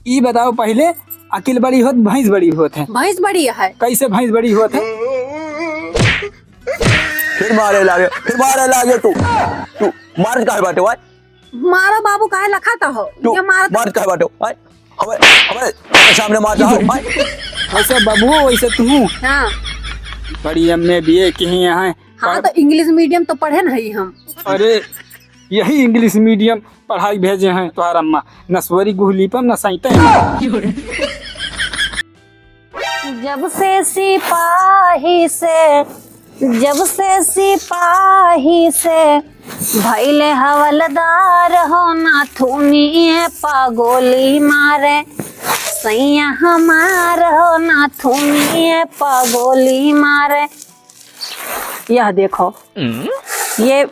ये बताओ पहले अकेले बड़ी होत भैंस बड़ी होत है? भैंस बड़ी है। कैसे भैंस बड़ी होत है? फिर मारे लागे तू मार काहे बाटे भाई? मारो बाबू काहे लखाता हो? तू ये मार काहे बाटे भाई? हमारे सामने मार रहा है भाई। वैसे बाबू वैसे तू हाँ बड़ी एमए बीए कहीं यहाँ। हाँ तो इंग्लिश मीडियम तो पढ़े नहीं हम। अरे यही इंग्लिश मीडियम पढ़ाई भेजे हैं तुम्हारा अम्मा, नस्वरी गुहलीपम न सैते हैं। जब से सिपाही से भैले हवलदार हो ना थूनिए पागोली मारे सैया हमार हो ना थूनिए पागोली मारे। यह देखो ये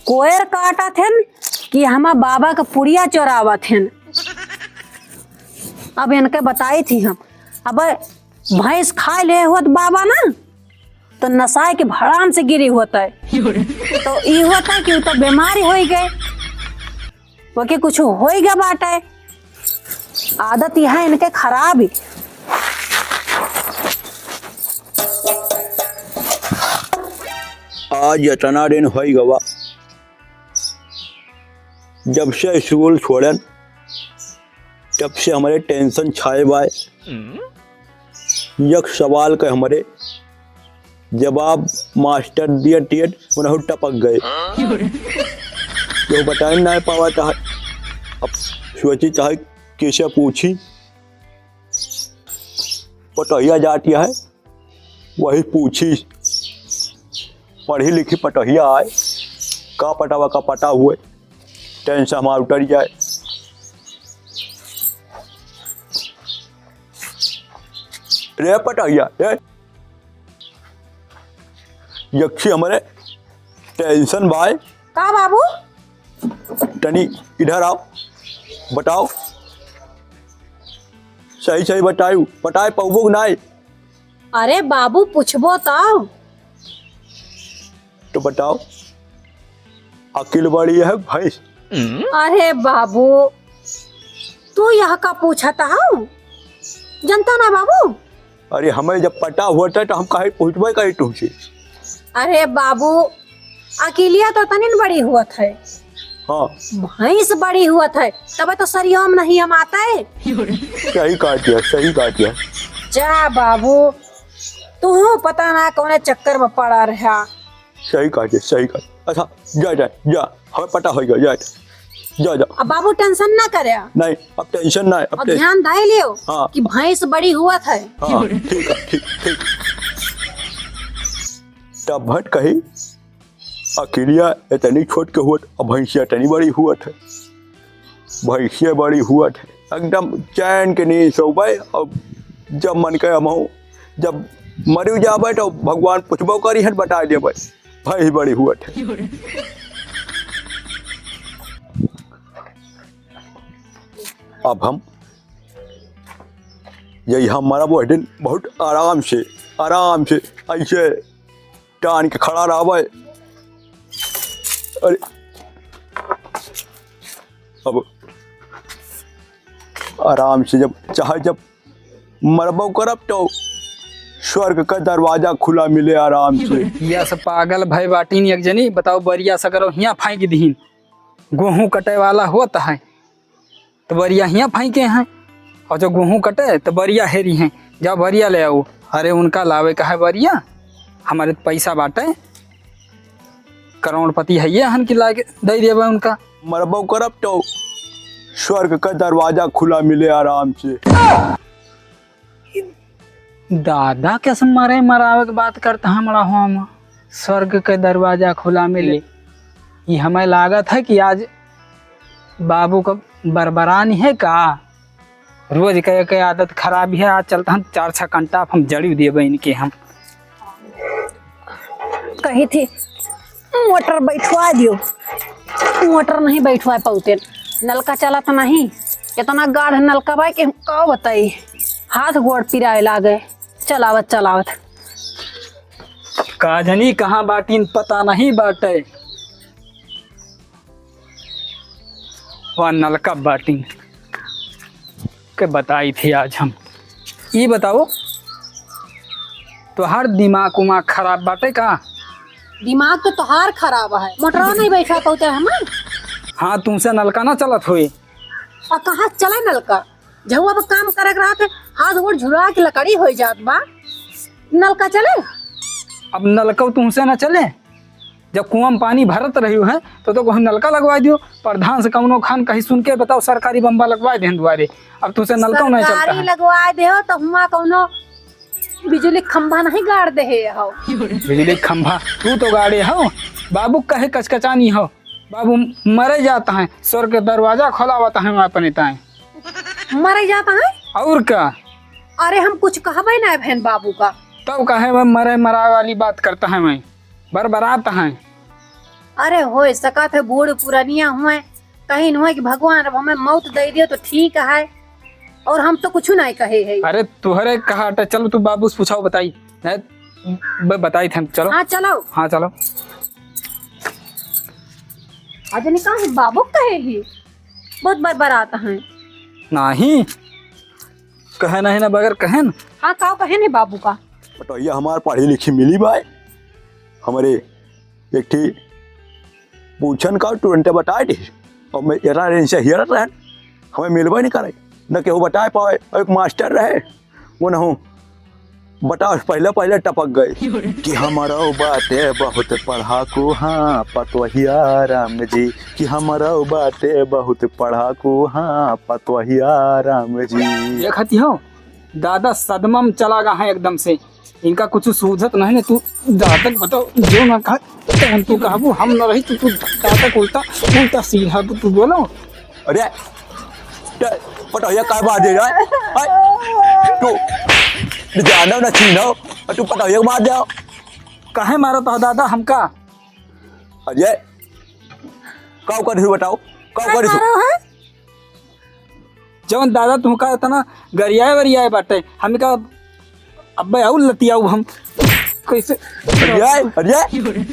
कोयर काटा थे कि हमारा बाबा का पुड़िया चोरावा थे। अब इनके बताई थी हम अब भैंस खा ले होत बाबा ना तो नसाए के भड़ाम से गिरी होता है तो ये होता है कि तो बीमारी हो गए वो के कुछ हो गया बाटा है। आदत यह है इनके खराब ही। आज इतना दिन हो गवा जब से स्कूल छोड़न तब से हमारे टेंशन छाए बाय। एक सवाल का हमारे जवाब मास्टर दिया टियट उन्हें टपक गए तो बताए ना पावा चाहे। अब सोची चाहे कैसे पूछी पटहिया जाती है वही पूछी पढ़ी लिखी पटहिया आए का पटावा का पटा हुए टेंशन हमारा उतर जाए। रे पटहिया रे यक्षी हमारे टेंशन भाई का बाबू टनी इधर आओ बताओ सही सही बताए पौबो नहीं। अरे बाबू पूछबो तो बताओ अकेले बड़ी है भैंस? अरे बाबू तू यह का पूछता हो जनता ना बाबू। अरे हमें जब पता हुआ था तो हम कहे पूछबे कहे तुमसे। अरे बाबू अकेलिया तो तनिन बड़ी हुआ था। हाँ भैंस बड़ी हुआ था तब तो सरियम नहीं हम आता है। सही कहा दिया जा बाबू तू पता ना कौन चक्कर में पड़ा रहा। सही कहा। अच्छा जा हमें पता हो गया जा। अब बाबू टेंशन ना करे। नहीं अब टेंशन नहीं अब ध्यान दे लियो हाँ। कि भैंस बड़ी हुआ था। हाँ ठीक है। तब भट कही अकेलिया इतनी छोट के हुआ अब भैंसिया इतनी बड़ी हुआ था। भैंसिया बड़ी हुआ था एकदम चैन के नहीं सो भाई। और जब मन के हम जब मरी जाबे तो भगवान पूछबो करी है बता दे भाई भैंस बड़ी हुआ था। अब हम यही हमारा वो दिन बहुत आराम से ऐसे टान के खड़ा रहा भाई। अरे अब आराम से जब मरबो करब तो स्वर्ग का दरवाजा खुला मिले आराम से। यह सब पागल भाई बाटीन एक जनी बताओ बरिया सगरो हिया फाँक दीन गेहूँ कटे वाला होता है तो बरिया हिया फाँके हैं और जो गेहूँ कटे तो बरिया हेरी हैं जाओ बरिया ले आओ। अरे उनका लावे का है बरिया हमारे पैसा बाटे करोड़पति है ये हन की लाके दे देवे उनका। मरबो करब तो स्वर्ग का दरवाजा खुला मिले आराम से। दादा कैसे मारे मरावे की बात करता हमारा हम स्वर्ग के दरवाजा खुला मिले। ये हमें लागत है कि आज बाबू का बरबरानी है का रोज के आदत खराब है। आज चलता हम 4-6 घंटा हम जड़ी देवे इनके हम कही थी मोटर बैठवा दियो। मोटर नहीं बैठवा पाते नलका चला तो नहीं इतना गाढ़ नलका भाई के का बताई हाथ गोड़ पिराए लागे चलावत का जनी कहाँ बाटीन पता नहीं बाटे। वह नलका बाटीन के बताई थी आज हम। ये बताओ तोहार दिमाग उमाग खराब बाटे का? दिमाग तो तोहार खराब है, मोटरवा नहीं बैठा तो हम। हाँ तुमसे नलका ना चलत हुई। और कहाँ चला नलका? जब अब काम करे रहा थे हाथ गोड़ झुरा के लकड़ी हो जात बा, नलका चले? अब नलका तुमसे ना चले? जब कुआं में पानी भरत रही है तो कहीं नलका लगवा दियो। प्रधान से कौनो खान कहीं सुन के बताओ सरकारी बम्बा लगवा दे दुआरे। अब तुमसे नलका नहीं चलता सरकारी है। लगवा दे हो तो हुआ कौनो बिजली खंभा नहीं गाड़ दे हो। बिजली खंभा तू तो गाड़ी हो, बाबू कहे कचकचानी हो। बाबू मरे जाता है, स्वर्ग के दरवाजा खोला हुआ है वहाँ अपने ताए। मर जाता है और क्या? अरे हम कुछ कहबे ना बहन बाबू का। तब कहे वह मरे मरा वाली बात करता है, मैं बरबराता है। अरे हो सका थे बूढ़ पुरानिया हुए, कहीं न हुए कि भगवान अब हमें मौत दे दियो तो ठीक है, और हम तो कुछ नहीं कहे है। अरे तुहरे कहा चलो तू बाबू से पूछाओ बताई। बताई थे चलो। हाँ चलो। हाँ चलो। आज ने कहा बाबू कहे ही बहुत बरबराता है। नहीं कहे नहीं ना बगैर कहे न। हाँ का कहे ने बाबू का। बताइए हमार पढ़ी लिखी मिली भाई, हमारे एक थी पूछन का तुरंत बताए थे, और मैं एरा इनसे हियर रहे हमें मिलवा नहीं करे, न केहू बताए पाए। एक मास्टर रहे वो न हूँ बता पहले पहले टपक गए कि हमारा बातें बहुत पढ़ाकू। हाँ पतवहिया राम जी कि हमारा बातें बहुत पढ़ाकू। हाँ पतवहिया राम जी। देखती हो दादा सदमा में चला गया है एकदम से, इनका कुछ सूझत नहीं। तू दादा बताओ जो ना कहा तू कहबू हम न रही तू दादा उल्टा उल्टा सीधा तू बोलो। अरे पतवहिया काय बात दे रहा है तू जानो ना छीनो, तू पतवहिया मार जाओ। कहे मारो तो दादा हमका? अरे काउ कर बताओ काउ कर जवन दादा तुमका इतना गरियाए वरियाए बाटे, हम का अब्बे आउ लतियाऊ हम कैसे? अरे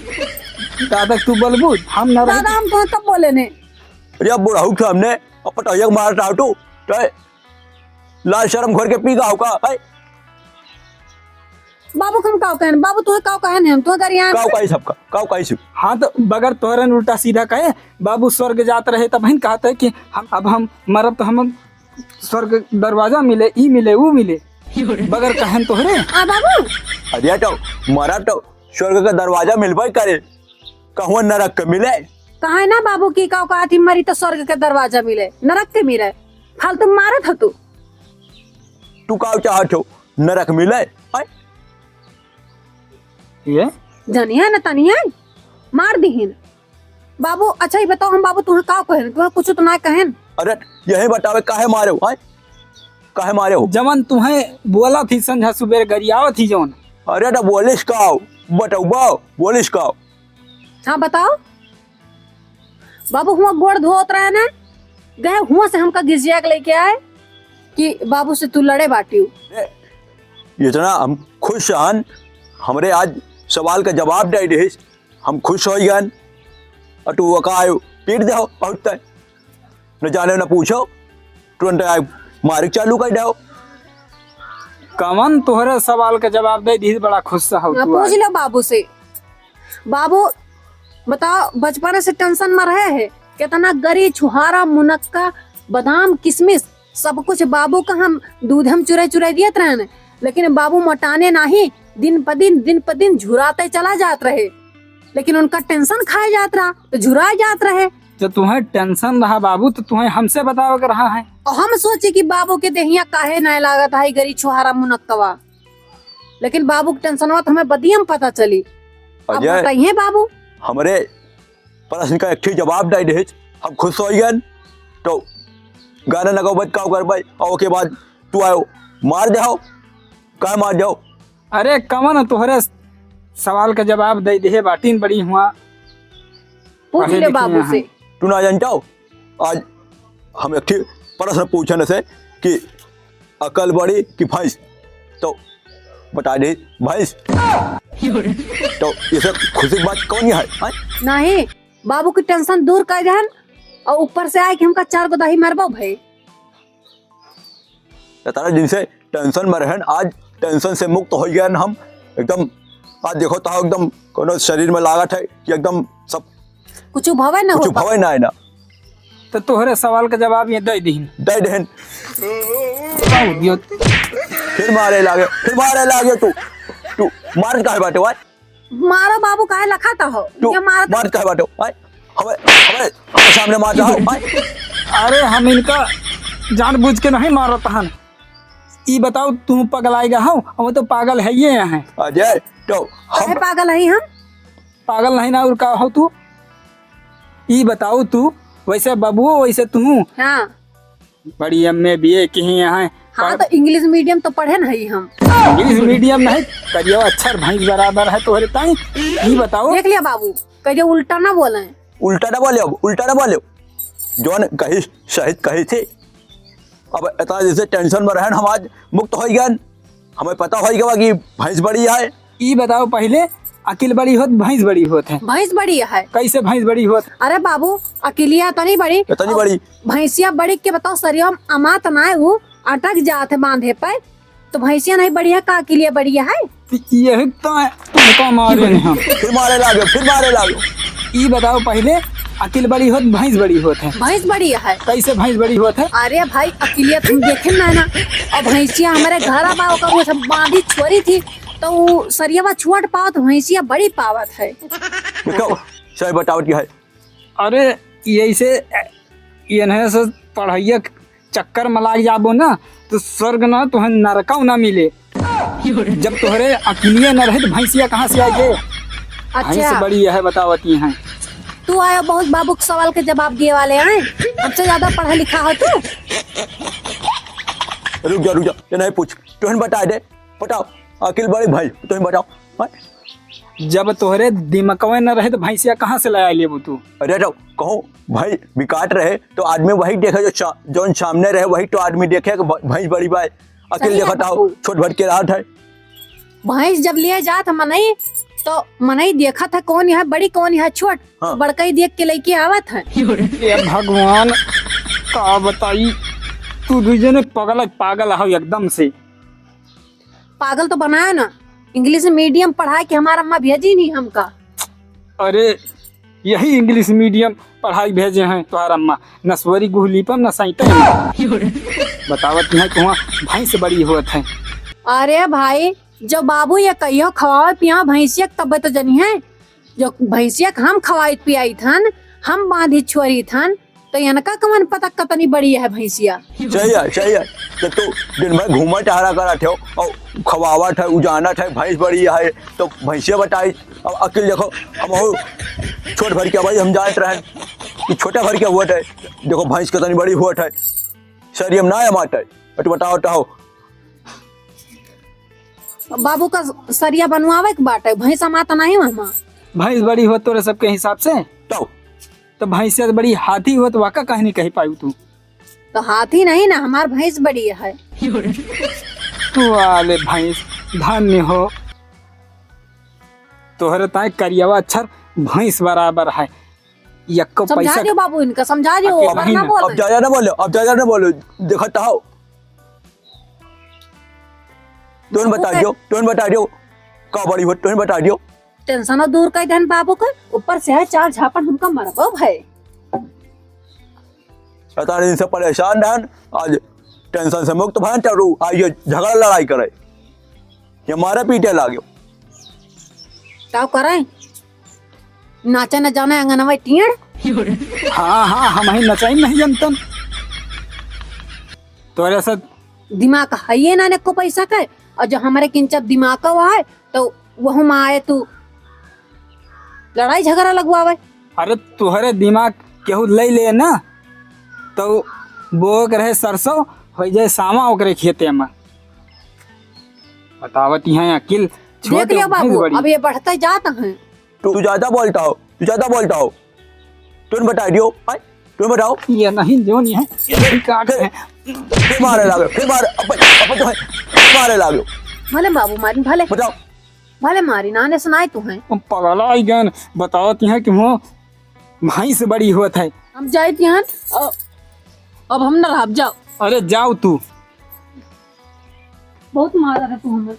दादा तू बोलबू हम ना रही। दादा हम तो कब बोले ने? अरे अब बुढ़ाऊ थे हमने और पतवहिया मार रहा तू तो लाल शर्म घर के पी गाँव का है। बाबू हम काव कहन बाबू तू काव कहन हम तो गरिया काउ काई सबका काउ काई सब। हाँ तो बगैर तोरन उल्टा सीधा कहे बाबू स्वर्ग जात रहे तब बहन कहते है कि हम मरब तो हम स्वर्ग दरवाजा मिले ई मिले वो मिले बगैर कहन तोहरे। हां बाबू अरे तो मरा तो स्वर्ग का दरवाजा मिलबे करे, कहूँ नरक के मिले। कहे ना बाबू की काव कहती मरी तो स्वर्ग के दरवाजा मिले नरक के मिले, फालतू मारत हो तू। तू काउ चाहत हो नरक मिले? ये जनिया न तनिया मार दीहिन बाबू। अच्छा ही बताओ हम बाबू तू काव कहन तू कुछ तो ना कहन। अरे यही बतावे काहे मारे हो काहे मारे हो? जवन तुम्हें बोला थी संझा सुबह गरियावत थी जवन। अरे तो बोलिस काउ बताओ बोलिस काउ। हाँ बताओ बाबू हुआ गोड़ धोत रहे ना गए हुआ से हमका गिरजिया लेके आए कि बाबू से तू लड़े बाटी। इतना हम खुश हन, हमरे आज सवाल का जवाब दे दे हम खुश हो गए। और तू वकायो पीट दो बहुत न जाने न पूछो तुरंत आए मारे चालू कर दो। कमन तोहरे सवाल का जवाब दे दी बड़ा खुश हो तू पूछ आज। लो बाबू से। बाबू बताओ बचपन से टेंशन में रहे है कितना गरी छुहारा मुनक्का बादाम किशमिश सब कुछ बाबू का हम दूध हम चुराई चुराई दिए रहे, लेकिन बाबू मोटाने नहीं दिन प दिन झुराते चला जात रहे, लेकिन उनका टेंशन खाए जात रहा तो झुरा जात रहे। जो तुम्हें टेंशन रहा बाबू तो तुम्हें हमसे बताओ कर रहा है। और हम सोचे कि बाबू के देहिया काहे नहीं लागत है गरी छुहारा मुनक्कवा, लेकिन बाबू की टेंशन हुआ तो हमें बदियम पता चली। अब अजय बताइए बाबू हमरे प्रश्न का एक जवाब दे दे हम खुश हो गए। तो गाना लगाओ बच काउ कर भाई और के बाद तू आओ मार जाओ का मार जाओ। अरे कमन तोहरे सवाल का जवाब दे दे बाटीन बड़ी हुआ। पूछ पढ़े ले लिखे बाबू हैं। से। तू ना जानता हो आज हम एक प्रश्न पूछने से कि अकल बड़ी कि भैंस, तो बता दे भैंस। तो ये सब खुशी की बात कौन है? नहीं बाबू की टेंशन दूर कर दहन और ऊपर से आए कि हमका 4 गो दही मारबो भाई। इतना दिन से टेंशन में रहन, आज टेंशन से मुक्त हो गए हम एकदम। आज देखो तो एकदम कोनो शरीर में लागत है कि एकदम सब कुछ भवे न कुछ हो भवे ना है ना। तो तोहरे सवाल का जवाब ये दे दीन। दे देहन बताओ दियो। फिर मारे लागे तू मार काहे बाटे वाय, मारो बाबू काहे लखाता हो तू ये मारा मार काहे बाटे वाय, हमें सामने मार रहा हो वाय। अरे हम इनका जानबूझ के नहीं मारत हन। ई बताओ तू पगलाएगा हो, हम तो पागल है ये हैं। अजय तो काहे हम पागल है हम? पागल नहीं ना और का हो तू? ई बताओ तू वैसे बाबू वैसे तू हाँ बड़ी एमए बीए कहीं यहाँ हाँ तो इंग्लिश मीडियम तो पढ़े नहीं हम। इंग्लिश मीडियम नहीं करियो अक्षर भैंस बराबर है तोहरे ताई। ई बताओ देख लिया बाबू कहिए उल्टा ना बोले। उल्टा ना बोले जौन कही शहीद कही थी। अब इतना जैसे टेंशन में रहन हम आज मुक्त हो गए, हमें पता हो गया कि भैंस बड़ी है। ई बताओ पहले अकिल बड़ी होत भैंस बड़ी होत है? भैंस बड़ी है। कैसे भैंस बड़ी होत? अरे बाबू अकेलिया तो नहीं बड़ी, इतनी बड़ी भैंसिया बड़ी के बताओ सरिया अमात ना है वो अटक जाते बांधे पे, तो भैंसिया नहीं बड़ी है का अकेलिया बड़ी है? यही तो है तुमको मारे नहीं हम। फिर मारे लागे। ई बताओ पहले अकिल बड़ी होत भैंस बड़ी होत है? भैंस बड़ी है। कैसे भैंस बड़ी होत है? अरे भाई अकेलिया तुम देखे ना और भैंसिया हमारे घर बाबू का वो सब बांधी छोड़ी थी तो वो सरिया छुअट पावत भैंसिया बड़ी पावत है। देखो सही बतावट क्या है। अरे यही से इन्हें से पढ़ाइया चक्कर में लाग जाबो ना तो स्वर्ग ना तुहं नरकाऊ ना मिले। जब तोहरे अकेलिए न रहे तो भैंसिया कहाँ से आएगे? भैंस अच्छा बड़ी है बतावती हैं। तू आया बहुत बाबू के सवाल के जवाब दिए वाले हैं, हमसे ज्यादा पढ़ा लिखा हो तू। रुक जा ये नहीं पूछ, तुहन बता दे, बताओ अकिल बड़ी भाई तुम बताओ हाँ? जब तोहरे दिमकवे न रहे तो भैंसिया कहाँ से लाया लेबू तू? अरे तो कहो भाई विकाट रहे तो आदमी वही देखे जो जौन सामने रहे वही तो आदमी देखे कि भैंस बड़ी भाई। अकिल सही है देखता हो बाबू। छोट भट के राहत है। भैंस जब लिए जात मनई तो मनई देखा था कौन है बड़ी कौन है छोट, हाँ। बड़का ही देख के लेके आवत है। ये भगवान का बताई तू दूजे पागल हो एकदम से। पागल तो बनाया ना, इंग्लिश मीडियम पढ़ा के हमारा अम्मा भेजी नहीं हमका। अरे यही इंग्लिश मीडियम पढ़ाई भेजे हैं तुम्हारा अम्मा, नसवरी गुहलीपम न साइते बतावत है कि वहाँ भैंस बड़ी होत है। अरे भाई जो बाबू ये कहियो खवावे पिया भैंसिया तब तो जनी है, जो भैंसिया हम खवाई पियाई थन हम बांधी छोरी थन तो इनका कमन पता कतनी बड़ी है भैंसिया। चाहिए तो तू दिन भर घूमा टहरा करा थे और खवावट है उजानत है भैंस बड़ी है तो भैंसिया बताई। अब अकिल देखो हम छोट भर के भाई हम जानते रहे कि छोटा भर के हुआ है, देखो भैंस कितनी बड़ी हुआ है, शरीर ना है माट है। तो बताओ बाबू का सरिया बनवावे के बाटे भैंसा माता नहीं वहाँ। भैंस बड़ी होत तोरे सबके हिसाब से तो भैंस से बड़ी हाथी होत वाका कहीं नहीं कही पायू तू। तो हाथी नहीं ना हमार भैंस बड़ी है। वाले भैंस धन्य हो तोहरे ताए करियावा अक्षर भैंस बराबर है। यक्को समझा पैसा दो बाबू इनका समझा दो अकेला पर ही ना ना। बोले। अब ज्यादा ना बोलो देखता हो तुम बता दियो का बड़ी हो तुम बता दियो। टेंशन दूर कर देन बाबू का, ऊपर से है चार झापन हमका मरबो भाई। इतना दिन से परेशान रहन आज टेंशन से मुक्त भन चलू आज ये झगड़ा लड़ाई करे ये मारे पीटे लागो। क्या करें नाचे न जाने अंगनवा टीड़। हाँ हम ही नचाई नहीं जनतन तोरे से दिमाग है ये ना को पैसा का, और जो हमारे किंचब दिमाग का हुआ है तो वह में आए तू लड़ाई झगड़ा लगवावे। अरे तुहरे दिमाग केहू ले ना तो बो रहे सरसों हो जाए सामा ओकरे खेते में बतावत है अकिल देख लिया बाबू अब ये बढ़ते जाता है। तू ज्यादा बोलता हो तुम बता दियो तुम बताओ। ये नहीं जो नहीं है ये काट है फिर मारे लागो भले बाबू मारी भले बताओ भले मारी नाने सुनाए तू है। पगला गन बतावती है कि वो भैंस बड़ी होत है। हम जाए यहाँ अब हम न रह जाओ। अरे जाओ तू बहुत मारा है तू हमें।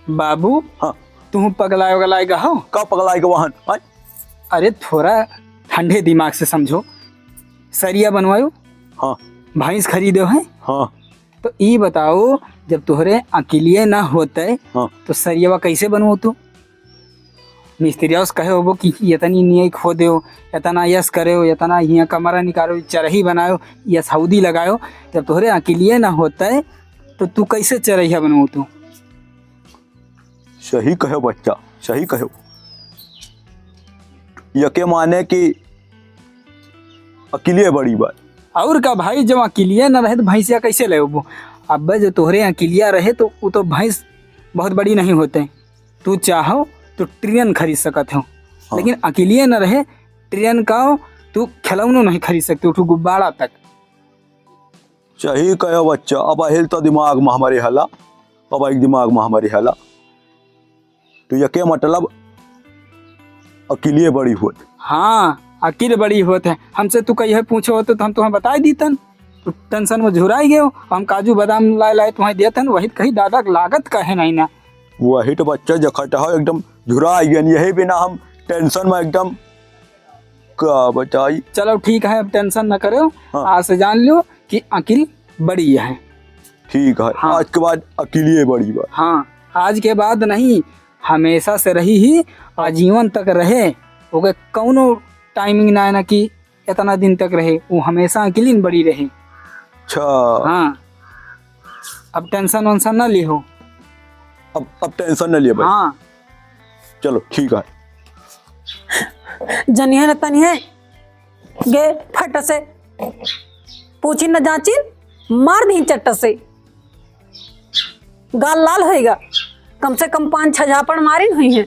बाबू हाँ तू पगलाए वगलाए गा हो? का पगलाई के वाहन आय? अरे थोड़ा ठंडे दिमाग से समझो। सरिया बनवायो, हाँ भैंस खरीदो है, हाँ तो ये बताओ जब तुहरे अकेलिए ना होते हाँ तो सरियावा कैसे बनवो तू? मिस्त्रिया कहे होबो कि इतनी नियई खो दो, इतना यस करे, इतना हियाँ कमरा निकालो, चरही बनायो, यस हौदी लगायो। जब तुहरे अकेलिए ना होते तो तू कैसे चरहिया बनवो तू? सही कहो बच्चा, सही कहो। यके माने कि अकेले बड़ी बात। और का भाई, जब अकेलिया ना रहे तो भैंसिया कैसे ले वो? अब जो तोहरे अकेलिया रहे तो वो तो भैंस बहुत बड़ी नहीं होते। तू चाहो तो ट्रेन खरीद सकत हो, लेकिन अकेलिया ना रहे ट्रेन का तू खिलौनों नहीं खरीद सकते, उठू गुब्बारा तक। सही कहो बच्चा। अब हिल तो दिमाग में हमारे हला, अब एक दिमाग में हमारे हला। तो यके मतलब अकेले बड़ी होत। हाँ अकेले बड़ी होते हैं। हमसे तू कहीं पूछो होते तो हम तुम्हें बता दीतन। तू टेंशन में झुराई गए हो। हम काजू बादाम लाए लाए तुम्हें देतन, वही कहीं दादा की लागत कहे नहीं ना। वही तो बच्चा जखट हो एकदम झुरा गया। यही बिना हम टेंशन में एकदम का बचाई। चलो ठीक है, अब टेंशन न करो। हाँ। आज से जान लो कि अकेल बड़ी है। ठीक है। हाँ। आज के बाद अकेले बड़ी बात। हाँ आज के बाद नहीं, हमेशा से रही ही, आजीवन तक रहे। ओके कौनो टाइमिंग ना है ना कि इतना दिन तक रहे, वो हमेशा अकेली बड़ी रहे। अच्छा हाँ अब टेंशन वेंशन ना लिहो। अब टेंशन न लिए भाई। हाँ चलो ठीक है। जनिया न तनिया गे फट से पूछी न जाची, मार दी चट्ट से, गाल लाल होएगा। कम से कम 5-6 झापड़ मारी हुई है।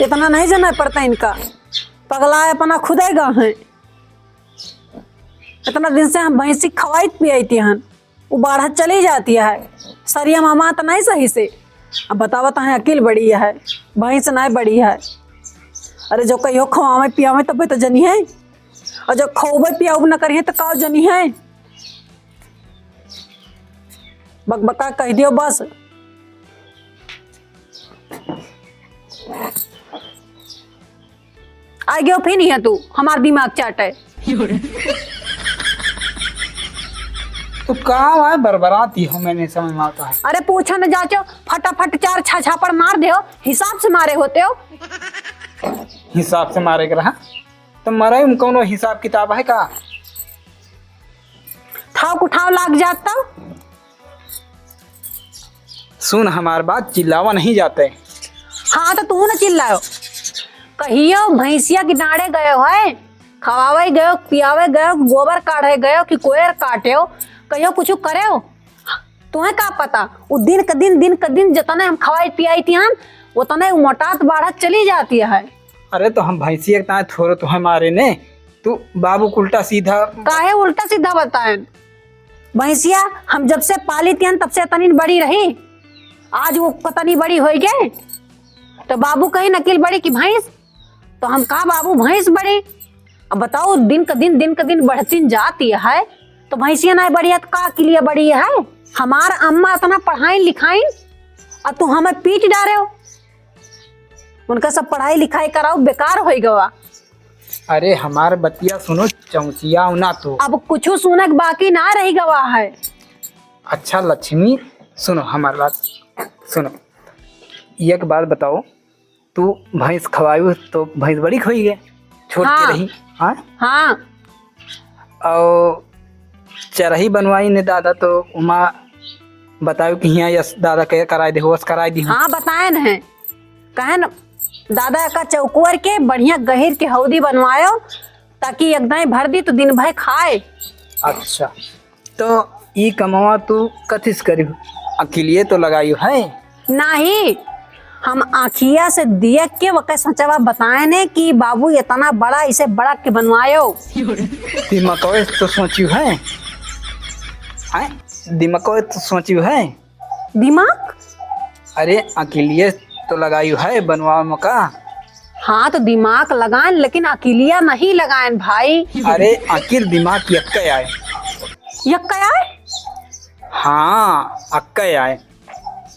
इतना नहीं जाना पड़ता इनका, पगला अपना खुदेगा है। इतना दिन से हम भैंसी खवाई पियाई थी हन, वो बाढ़ चली जाती है। सरिया मामा तो नहीं सही से। अब बतावत है अकेल बड़ी है, भैंस नहीं बड़ी है। अरे जो कहियो खवावे पियावे तब तो जनी है, और जो खौबे पियाऊ न करिए तो का जनी है। बकबका कह दियो बस। आ गयो फिर नहीं है तू, हमार दिमाग चाटे। तो कहाँ है बरबराती हो, मैंने समझ में आता है। अरे पूछो न जाचो, फटाफट 4 छापड़ मार दे, हिसाब से मारे होते हो। हिसाब से मारे के रहा तो मरे में कौनो हिसाब किताब है का? ठाव उठाव लाग जाता। सुन हमार बात, चिल्लावा नहीं जाते। हाँ तो तू न चिल्लायो। कहियो भैंसिया किनारे गए हो है, खवावे गयो, पियावे गयो, गोबर काढ़े गयो कि कोयर काटे हो, कहियो कुछ करे हो? तुम्हें का पता, वो दिन का दिन जितने हम खवाई पियाई थी हम, उतने मोटात बाढ़त चली जाती है। अरे तो हम भैंसिया के ताए थोड़े तो हमारे ने, तू बाबू को उल्टा सीधा। काहे उल्टा सीधा बताए? भैंसिया हम जब से पाली थी तब से तनी बड़ी रही, आज वो कतनी बड़ी हो गए। तो बाबू कहीं नकील बड़ी की भैंस, तो हम कहा बाबू भैंस बड़ी। अब बताओ दिन का दिन बढ़ती जाती है, तो भैंसिया नहीं बड़ी है तो का के लिए बड़ी है? हमार अम्मा इतना पढ़ाई लिखाई और तू हमें पीट डाले हो। उनका सब पढ़ाई लिखाई कराओ बेकार हो गवा। अरे हमार बतिया सुनो चौचिया ना तो। अब कुछ सुनक बाकी ना रही गवा है। अच्छा लक्ष्मी सुनो हमारी बात सुनो। एक बात बताओ, तू भैंस खवायू तो भैंस बड़ी खोई गए, छोड़ के रही। हाँ हाँ और चरही बनवाई ने दादा, तो उमा बताओ कि यहाँ यस दादा के कराए दे, होश कराए दी। हाँ बताए न, कहे न दादा का चौकुअर के बढ़िया गहिर के हौदी बनवायो, ताकि एकदम भर दी तो दिन भर खाए। अच्छा तो ये कमावा तू कथिस करी, अकेलिए तो लगाई है? नहीं, हम आखिया से देख के वक़्त सचवा बताए ने कि बाबू इतना बड़ा इसे बड़ा के बनवायो। दिमाग तो सोची है, दिमाग तो सोची है। दिमाग? अरे अकेलिए तो लगाई है बनवा मका। हाँ तो दिमाग लगाएं, लेकिन अकेलिया नहीं लगाएं भाई। अरे आखिर दिमाग यक्का आए। यक्का आए? हाँ अक्के आए।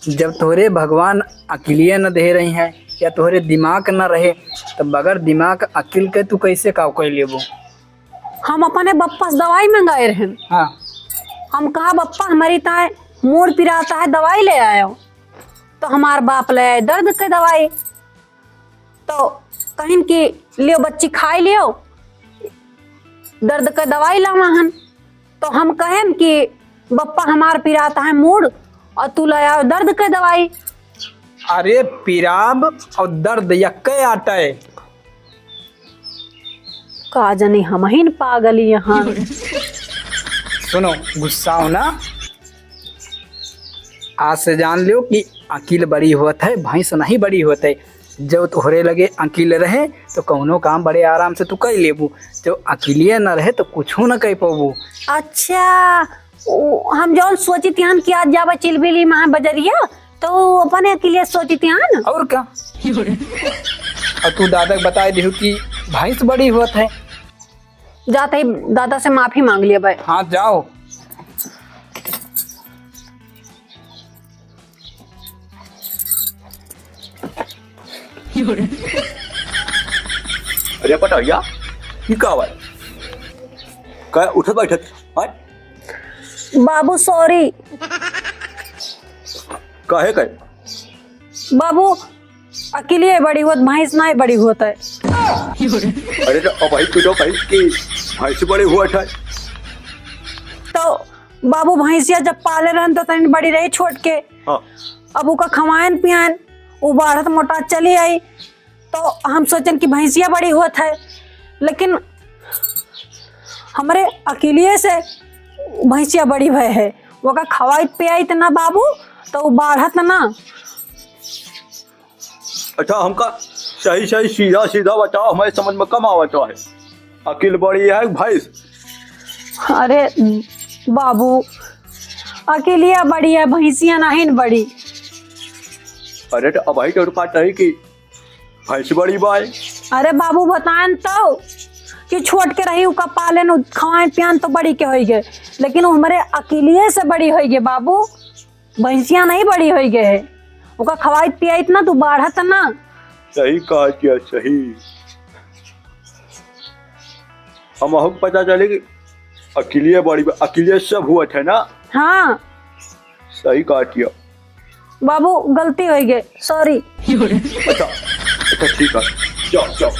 जब तोहरे भगवान अकिलिए न दे रही हैं या तोहरे दिमाग न रहे तो बगैर दिमाग अकिल के तू कैसे काव कर लेबो। हम अपने बप्पा से दवाई मंगाए रहे। हाँ हम कहा बप्पा हमारी ताए मूड पिराता है दवाई ले आयो। तो हमार बाप ले आए दर्द के दवाई। तो कहीं कि लियो बच्ची खाई लियो दर्द के दवाई लावहन। तो हम कहें कि बप्पा हमार पिराता है मूड और तू ले आओ दर्द के दवाई। अरे पिराब और दर्द यक्के आटा है। का जाने हम ही न पागल यहाँ। सुनो गुस्सा हो ना। आज से जान लो कि अकील बड़ी होत है भैंस नहीं बड़ी होत है। जब तोहरे लगे अकील रहे तो कौनो काम बड़े आराम से तू कर लेबू। जब अकीलिए न रहे तो कुछ न कह पाबू। अच्छा हम जौन सोची त्यान कि आज जावा चिलबिली महा बजरिया तो अपने अकेले सोची त्यान। और क्या और तू दादा को बता दी कि भैंस बड़ी होत है। जाते ही दादा से माफी मांग लिया भाई। हाँ जाओ। अरे पटैया ये का बात का उठत बैठत हाँ बाबू सॉरी। काहे का बाबू अकेले बड़ी होत भैंस नहीं बड़ी होता है। अरे तो अब भाई तो भैंस की भैंस बड़ी हुआ था। तो बाबू भैंसिया जब पाले रहन तो तनी बड़ी रही छोट के। हाँ अब उका खवायन पियान वो बढ़त मोटा चली आई तो हम सोचन कि भैंसिया बड़ी होत है। लेकिन हमारे अकेले से भैंसिया बड़ी भय है। वो का खवाई पियाई त ना बाबू तो वो बढ़त ना। अच्छा हमका सही सही सीधा सीधा बताओ हमारे समझ में कम आवता है। अकील बड़ी है भैंस। अरे बाबू अकेले बड़ी है भैंसिया नहीं बड़ी। अरे तो अब भाई तो बात है कि भैंस बड़ी बाय। अरे बाबू बताएं तो कि छोट के रही उका पालन खवाए पियान तो बड़ी के हो गए। लेकिन वो हमारे अकेले से बड़ी हो गए बाबू भैंसिया नहीं बड़ी हो गए है। उका खवाई पियाई इतना तू बढ़त ना। सही कहा क्या सही। हम हमको पता चले कि अकेले बड़ी अकेले सब हुआ था ना। हाँ सही कहा क्या बाबू गलती हो गई सॉरी। अच्छा अच्छा ठीक है जाओ जाओ।